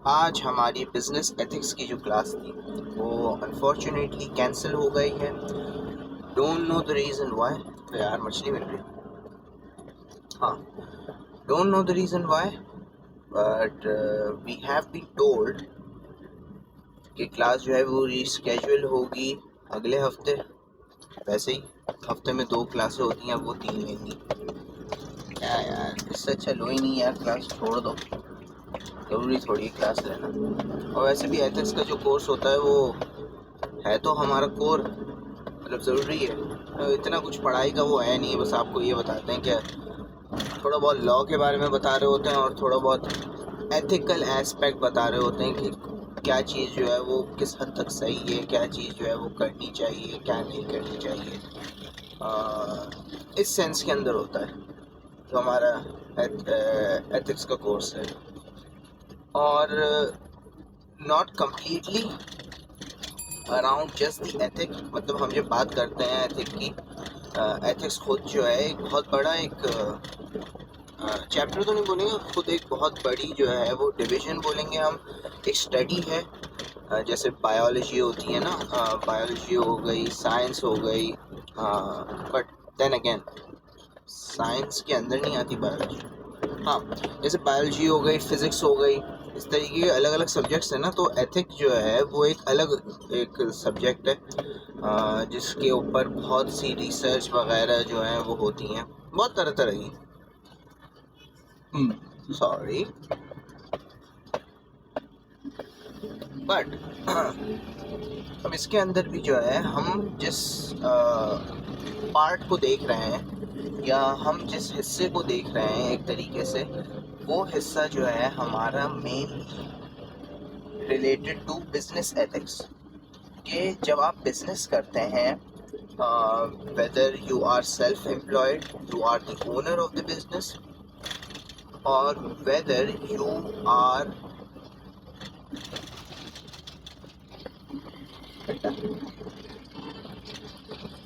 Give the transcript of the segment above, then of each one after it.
आज हमारी business ethics की जो क्लास थी वो अनफॉर्चुनेटली कैंसिल हो गई है। Don't know the reason why. तो यार मछली मिल रही। हाँ, don't know the reason why, but we have been told कि क्लास जो है वो रीस्केड्यूल होगी अगले हफ्ते। वैसे ही हफ्ते में 2 क्लासें होती हैं, अब वो 3 लेंगी। क्या यार, इससे अच्छा लो ही नहीं यार, क्लास छोड़ दो। ज़रूरी थोड़ी क्लास लेना। और वैसे भी एथिक्स का जो कोर्स होता है वो है तो हमारा कोर, मतलब ज़रूरी है। तो इतना कुछ पढ़ाई का वो है नहीं, बस आपको ये बताते हैं कि थोड़ा बहुत लॉ के बारे में बता रहे होते हैं और थोड़ा बहुत एथिकल एस्पेक्ट बता रहे होते हैं कि क्या चीज़ जो है वो किस हद तक सही है, क्या चीज़ जो है वो करनी चाहिए, क्या नहीं करनी चाहिए। इस सेंस के अंदर होता है जो हमारा एथिक्स का कोर्स है। और not completely around just the ethic, मतलब हम जब बात करते हैं एथिक की, एथिक्स खुद जो है एक बहुत बड़ा एक चैप्टर तो नहीं बोलेंगे, खुद एक बहुत बड़ी जो है वो डिवीज़न बोलेंगे हम। एक स्टडी है, जैसे बायोलॉजी होती है ना, बायोलॉजी हो गई, साइंस हो गई। बट देन अगेन साइंस के अंदर नहीं आती बायोलॉजी। हाँ, जैसे बायोलॉजी हो गई, फिज़िक्स हो गई, इस तरीके के अलग अलग सब्जेक्ट्स हैं ना। तो एथिक जो है वो एक अलग एक सब्जेक्ट है, जिसके ऊपर बहुत सी रिसर्च वगैरह जो है वो होती हैं, बहुत तरह तरह की। सॉरी, बट अब इसके अंदर भी जो है हम जिस पार्ट को देख रहे हैं या हम जिस हिस्से को देख रहे हैं, एक तरीके से वो हिस्सा जो है हमारा main related to business ethics. कि जब आप बिजनेस करते हैं, whether you are self employed, you are the owner of the business, और वेदर यू आर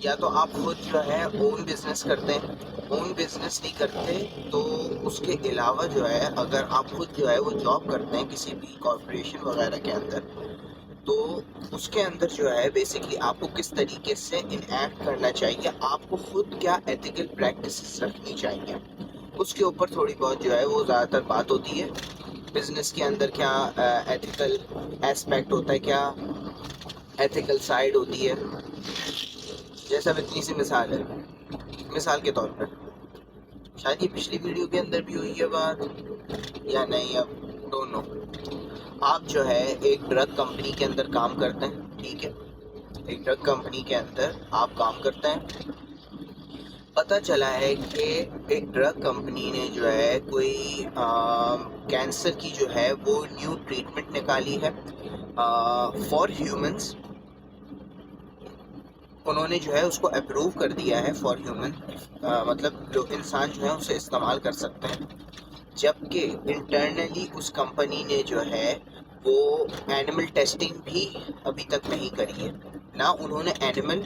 या तो आप खुद जो है ओन बिजनेस करते हैं, ओन बिजनेस नहीं करते तो उसके अलावा जो है अगर आप खुद जो है वो जॉब करते हैं किसी भी कॉरपोरेशन वगैरह के अंदर, तो उसके अंदर जो है बेसिकली आपको किस तरीके से इनएक्ट करना चाहिए, आपको खुद क्या एथिकल प्रैक्टिसेस रखनी चाहिए, उसके ऊपर थोड़ी बहुत जो है वो ज़्यादातर बात होती है। बिजनेस के अंदर क्या एथिकल एस्पेक्ट होता है, क्या एथिकल साइड होती है। जैसा अब इतनी सी मिसाल है, मिसाल के तौर पर शायद ये पिछली वीडियो के अंदर भी हुई है बात या नहीं, अब डोंट नो। आप जो है एक ड्रग कंपनी के अंदर काम करते हैं, ठीक है, एक ड्रग कंपनी के अंदर आप काम करते हैं। पता चला है कि एक ड्रग कंपनी ने जो है कोई कैंसर की जो है वो न्यू ट्रीटमेंट निकाली है फॉर ह्यूमंस। उन्होंने जो है उसको अप्रूव कर दिया है फॉर ह्यूमन, मतलब लोग इंसान जो है उसे इस्तेमाल कर सकते हैं। जबकि इंटरनली उस कंपनी ने जो है वो एनिमल टेस्टिंग भी अभी तक नहीं करी है। ना उन्होंने एनिमल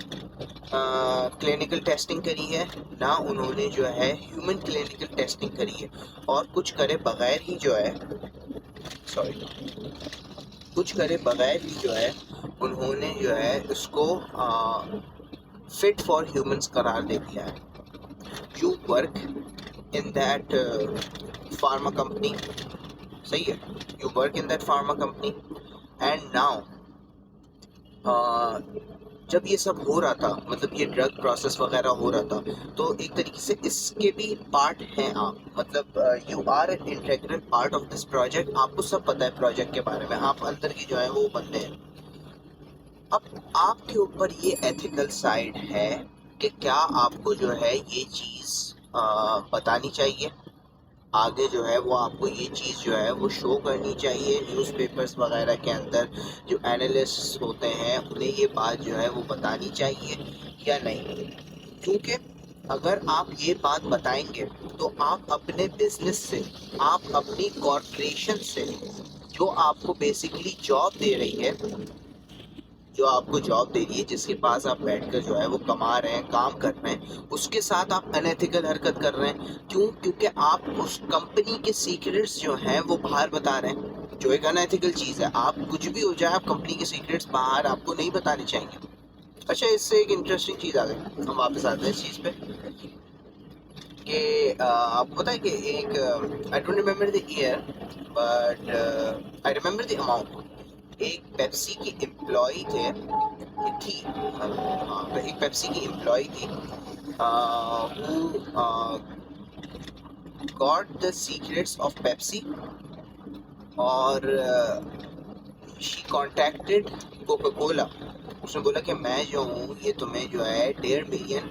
क्लिनिकल टेस्टिंग करी है, ना उन्होंने जो है ह्यूमन क्लिनिकल टेस्टिंग करी है। और कुछ करे बगैर ही जो है, सॉरी, कुछ करे बगैर ही जो है उन्होंने जो है इसको फिट फॉर ह्यूमंस करार दे दिया है। You work in that pharma company, सही है, you work in that pharma company and now जब ये सब हो रहा था, मतलब ये ड्रग प्रोसेस वगैरह हो रहा था, तो एक तरीके से इसके भी पार्ट हैं आप, मतलब you are an integral part of this project. आपको सब पता है प्रोजेक्ट के बारे में, आप अंदर की जो है वो बंदे हैं। अब आपके ऊपर ये एथिकल साइड है कि क्या आपको जो है ये चीज़ बतानी चाहिए आगे, जो है वो आपको ये चीज़ जो है वो शो करनी चाहिए न्यूज़पेपर्स वगैरह के अंदर। जो एनालिस्ट होते हैं उन्हें ये बात जो है वो बतानी चाहिए या नहीं, क्योंकि अगर आप ये बात बताएंगे तो आप अपने बिजनेस से, आप अपनी कॉरपोरेशन से जो आपको बेसिकली जॉब दे रही है, जो आपको जॉब दे रही है, जिसके पास आप बैठकर जो है वो कमा रहे हैं, काम कर रहे हैं, उसके साथ आप अनएथिकल हरकत कर रहे हैं। क्यों? क्योंकि आप उस कंपनी के सीक्रेट्स जो हैं वो बाहर बता रहे हैं। जो एक अनएथिकल चीज़ है। आप कुछ भी हो जाए, आप कंपनी के सीक्रेट्स बाहर आपको नहीं बताने चाहिए। अच्छा, इससे एक इंटरेस्टिंग चीज़ आ गई, हम वापस आते हैं इस चीज़ पे कि आपको पता है कि एक I don't remember the year but I remember the amount. एक पेप्सी की एम्प्लॉय थी, हाँ, तो एक पेप्सी की एम्प्लॉय थी who got the secrets of Pepsi और शी कॉन्टैक्टेड कोका कोला। उसने बोला कि मैं जो हूँ ये तुम्हें जो है $1.5 मिलियन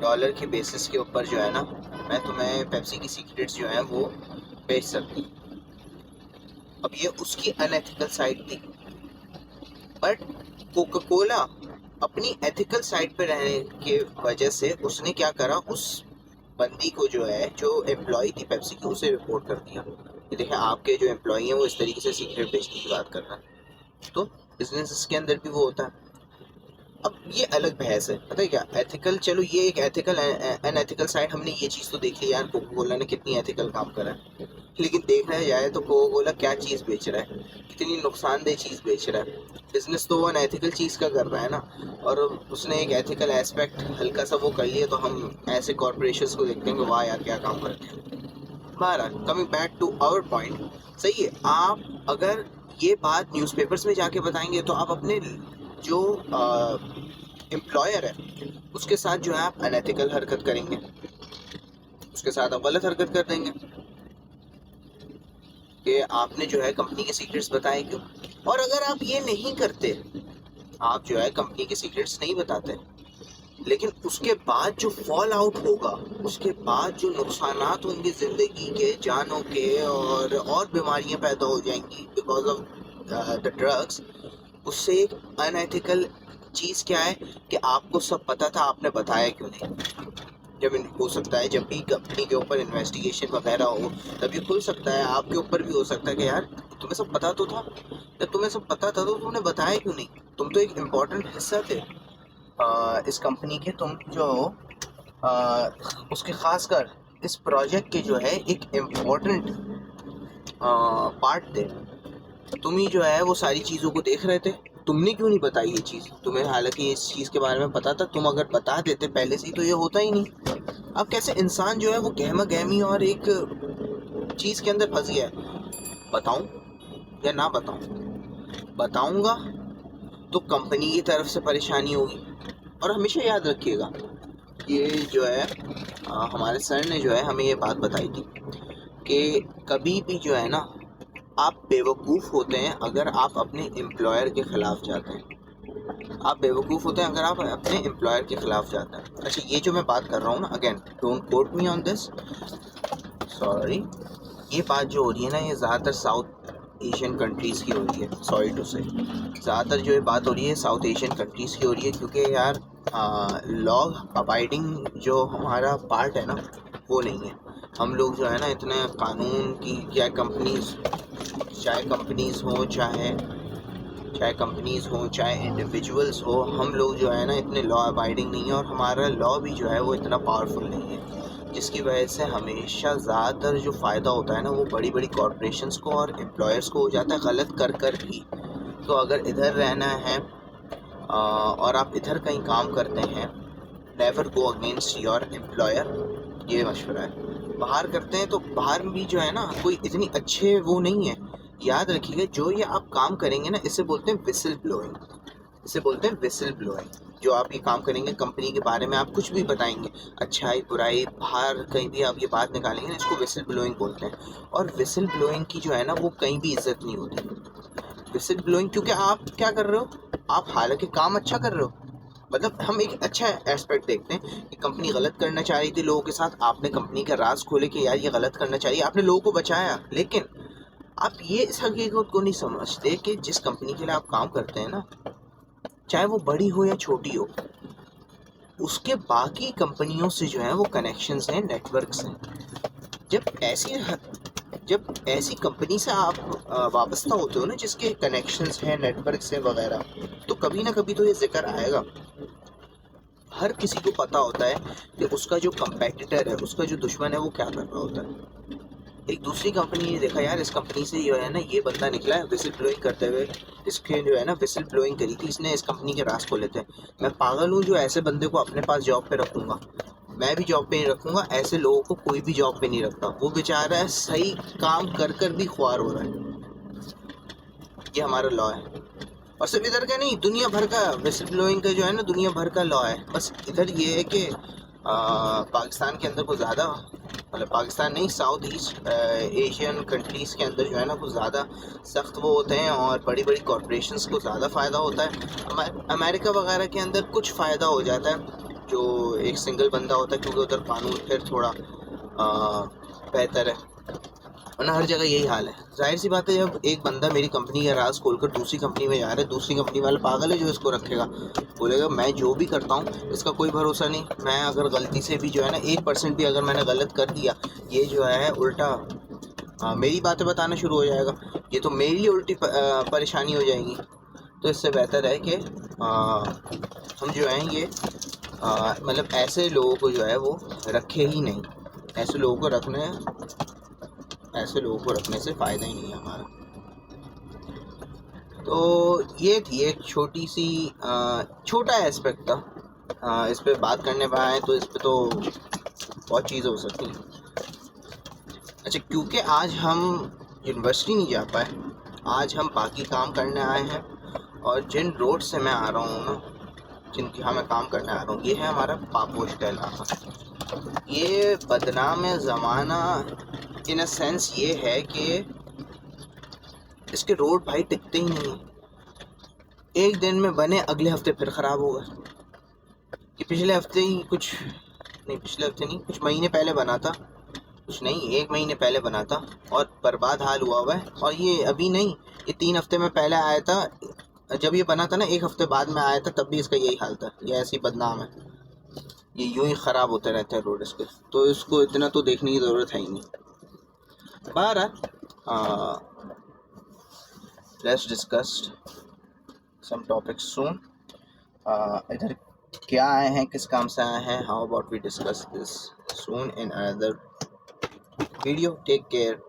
डॉलर के बेसिस के ऊपर जो है ना, मैं तुम्हें पेप्सी की सीक्रेट्स जो हैं वो बेच सकती हूँ। अब ये उसकी अनएथिकल साइड थी, बट कोका कोला अपनी एथिकल साइड पे रहने के वजह से उसने क्या करा, उस बंदी को जो है, जो एम्प्लॉय थी पेप्सी की, उसे रिपोर्ट कर दिया कि देखिए आपके जो एम्प्लॉय हैं वो इस तरीके से सीक्रेट बेचने की बात कर रहे हैं। तो बिजनेस के अंदर भी वो होता है। अब ये अलग बहस है, पता है क्या, एथिकल, चलो ये एक एथिकल अनएथिकल साइड, हमने ये चीज़ तो देख ली यार, कोका कोला ने कितनी एथिकल काम करा है। लेकिन देखा जाए तो कोका कोला क्या चीज़ बेच रहा है, कितनी नुकसानदेह चीज़ बेच रहा है। बिजनेस तो वो अनएथिकल चीज़ का कर रहा है ना, और उसने एक एथिकल एस्पेक्ट हल्का सा वो कर लिया, तो हम ऐसे कॉरपोरेशंस को देखते हैं कि वाह यार क्या काम करते हैं। हमारा coming back to our point, सही है, आप अगर ये बात न्यूज़पेपर्स में जाके बताएंगे तो आप अपने जो एम्प्लॉयर है उसके साथ जो है आप अनएथिकल हरकत करेंगे, उसके साथ आप गलत हरकत कर देंगे कि आपने जो है कंपनी के सीक्रेट्स बताए क्यों। और अगर आप ये नहीं करते, आप जो है कंपनी के सीक्रेट्स नहीं बताते, लेकिन उसके बाद जो फॉल आउट होगा, उसके बाद जो नुकसानात होंगे ज़िंदगी के, जानों के, और बीमारियां पैदा हो जाएंगी बिकॉज ऑफ द ड्रग्स, उससे एक अनएथिकल चीज़ क्या है कि आपको सब पता था, आपने बताया क्यों नहीं। जब हो सकता है जब भी कंपनी के ऊपर इन्वेस्टिगेशन वगैरह हो तब ये खुल सकता है, आपके ऊपर भी हो सकता है कि यार तुम्हें सब पता तो था, जब तुम्हें सब पता था तो तुमने बताया क्यों नहीं, तुम तो एक इम्पॉर्टेंट हिस्सा थे इस कंपनी के, तुम जो उसके खासकर इस प्रोजेक्ट के जो है एक इम्पोर्टेंट पार्ट थे। तुम ही जो है वो सारी चीज़ों को देख रहे थे, तुमने क्यों नहीं बताई ये चीज़। तुम्हें हालांकि इस चीज़ के बारे में पता था, तुम अगर बता देते पहले से ही तो ये होता ही नहीं। अब कैसे इंसान जो है वो गहमा गहमी और एक चीज़ के अंदर फंस गया है, बताऊं या ना बताऊं। बताऊंगा तो कंपनी की तरफ से परेशानी होगी। और हमेशा याद रखिएगा, ये जो है हमारे सर ने जो है हमें ये बात बताई थी कि कभी भी जो है ना, आप बेवकूफ़ होते हैं अगर आप अपने एम्प्लॉयर के ख़िलाफ़ जाते हैं। आप बेवकूफ़ होते हैं अगर आप अपने एम्प्लॉयर के ख़िलाफ़ जाते हैं। अच्छा, ये जो मैं बात कर रहा हूँ ना, again don't quote me on this, sorry, ये बात जो हो रही है ना, ये ज़्यादातर साउथ एशियन कंट्रीज़ की हो रही है। सॉरी टू से, ज़्यादातर जो ये बात हो रही है साउथ एशियन कंट्रीज़ की हो रही है, क्योंकि यार लॉ अबाइडिंग जो हमारा पार्ट है ना वो नहीं है। हम लोग जो है ना इतने कानून की, चाहे कंपनीज़ हों चाहे इंडिविजुअल्स हो, हम लोग जो है ना इतने लॉ अबाइडिंग नहीं है, और हमारा लॉ भी जो है वो इतना पावरफुल नहीं है, जिसकी वजह से हमेशा ज़्यादातर जो फ़ायदा होता है ना वो बड़ी बड़ी कॉरपोरेशंस को और एम्प्लॉयर्स को हो जाता है, गलत कर भी। तो अगर इधर रहना है और आप इधर कहीं काम करते हैं, never go against your employer, ये मशवरा है। बाहर करते हैं तो बाहर भी जो है ना कोई इतनी अच्छे वो नहीं है। याद रखिएगा, जो ये आप काम करेंगे ना, इसे बोलते हैं विसल ब्लोइंग, इसे बोलते हैं विसल ब्लोइंग। जो आप ये काम करेंगे, कंपनी के बारे में आप कुछ भी बताएंगे, अच्छाई बुराई, बाहर कहीं भी आप ये बात निकालेंगे ना, इसको विसल ब्लोइंग बोलते हैं। और विसल ब्लोइंग की जो है ना वो कहीं भी इज्जत नहीं होती। विसल ब्लोइंग, क्योंकि आप क्या कर रहे हो, आप हालांकि काम अच्छा कर रहे हो, मतलब हम एक अच्छा एस्पेक्ट देखते हैं कि कंपनी गलत करना चाह रही थी लोगों के साथ, आपने कंपनी का राज खोले कि यार ये गलत करना चाहिए, आपने लोगों को बचाया। लेकिन आप ये इस हकीकत को नहीं समझते कि जिस कंपनी के लिए आप काम करते हैं ना, चाहे वो बड़ी हो या छोटी हो, उसके बाकी कंपनियों से जो है वो कनेक्शंस हैं, नेटवर्क्स हैं। जब ऐसी कंपनी से आप वाबस्ता होते हो ना, जिसके कनेक्शंस हैं, नेटवर्क्स हैं वगैरह, तो कभी ना कभी तो ये जिक्र आएगा। हर किसी को पता होता है कि उसका जो कंपेटिटर है, उसका जो दुश्मन है, वो क्या कर रहा होता है। एक दूसरी कंपनी ने देखा यार इस कंपनी से जो है ना ये बंदा निकला है विसिल ब्लोइंग करते हुए, इसके जो है ना विसिल ब्लोइंग करी थी, इसने इस कंपनी के राज खोले थे। मैं पागल हूँ जो ऐसे बंदे को अपने पास जॉब पे रखूँगा। मैं भी जॉब पे नहीं रखूँगा, ऐसे लोगों को कोई भी जॉब पे नहीं रखता। वो बेचारा है सही काम कर कर भी खुआर हो रहा है। ये हमारा लॉ है। और सिर्फ इधर का नहीं, दुनिया भर का विसिल ब्लोइंग का जो है ना दुनिया भर का लॉ है। बस इधर ये है कि पाकिस्तान के अंदर कुछ ज़्यादा, मतलब पाकिस्तान नहीं, साउथ ईस्ट एशियन कंट्रीज़ के अंदर जो है ना कुछ ज़्यादा सख्त वो होते हैं और बड़ी बड़ी कॉरपोरेशंस को ज़्यादा फ़ायदा होता है। अमेरिका वगैरह के अंदर कुछ फ़ायदा हो जाता है जो एक सिंगल बंदा होता है, क्योंकि उधर कानून फिर थोड़ा बेहतर है, वरना हर जगह यही हाल है। जाहिर सी बात है जब एक बंदा मेरी कंपनी का राज खोलकर दूसरी कंपनी में जा रहा है, दूसरी कंपनी वाला पागल है जो इसको रखेगा, बोलेगा मैं जो भी करता हूँ इसका कोई भरोसा नहीं। मैं अगर गलती से भी जो है ना 1% भी अगर मैंने गलत कर दिया, ये जो है उल्टा मेरी बातें बताना शुरू हो जाएगा, ये तो मेरे लिए उल्टी परेशानी हो जाएगी। तो इससे बेहतर है कि हम जो हैं ये मतलब ऐसे लोगों को जो है वो रखे ही नहीं। ऐसे लोगों को रखने से फ़ायदा ही नहीं है हमारा। तो ये थी एक छोटी सी छोटा एस्पेक्ट था। इस पे बात करने पे आए तो इस पे तो बहुत चीज़ें हो सकती हैं। अच्छा, क्योंकि आज हम यूनिवर्सिटी नहीं जा पाए, आज हम बाकी काम करने आए हैं, और जिन रोड से मैं आ रहा हूँ ना, जिनकी मैं काम करने आ रहा हूँ, ये है हमारा पापोश का इलाका। ये बदनाम ज़माना इन अ सेंस ये है कि इसके रोड भाई टिकते ही नहीं है। एक दिन में बने, अगले हफ्ते फिर ख़राब हो गए। कि पिछले हफ्ते ही कुछ महीने पहले बना था, कुछ नहीं 1 महीने पहले बना था और बर्बाद हाल हुआ है। और ये अभी नहीं, ये 3 हफ्ते में पहले आया था। जब ये बना था ना 1 हफ्ते बाद में आया था, तब भी इसका यही हाल था। ये ऐसी बदनाम है, ये यूं ही ख़राब होते रहते हैं रोड इसके, तो इसको इतना तो देखने की ज़रूरत है ही नहीं। बहरहाल let's discuss some topics soon. इधर क्या आए हैं, किस काम से आए हैं, how about we discuss this soon in another video. Take care.